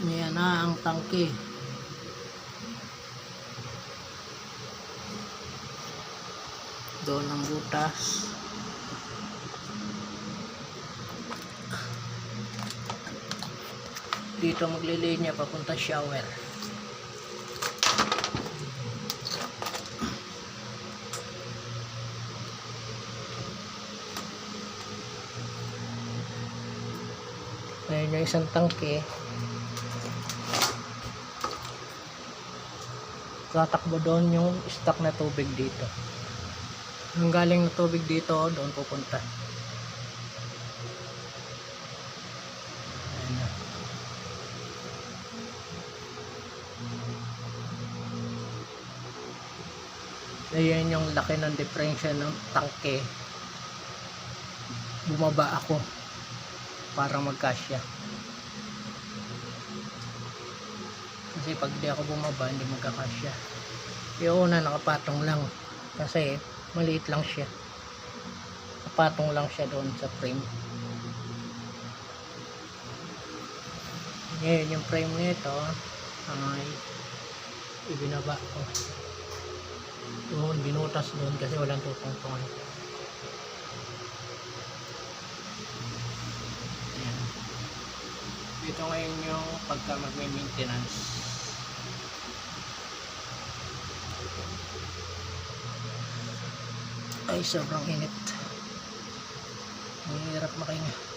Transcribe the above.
Ayan na ang tangke. Doon ang butas. Dito maglilinya papunta shower. Ayan yung isang tangke. Tatakbo doon yung stock na tubig dito. Ang galing na tubig dito, doon pupunta. Ayan na. Ayan yung laki ng diferensya ng tangke. Bumaba ako para magkasya. Kasi pag di ako bumaba, hindi magkakasya. Yung una nakapatong lang kasi maliit lang siya. Nakapatong lang siya doon sa frame. Ngayon yung frame nito ay ibinaba ko. Doon, binutas doon kasi walang tutungtungan. Ayan. Dito ngayon yung pagka magme-maintenance. Ay, sobrang init. Mahirap makahinga.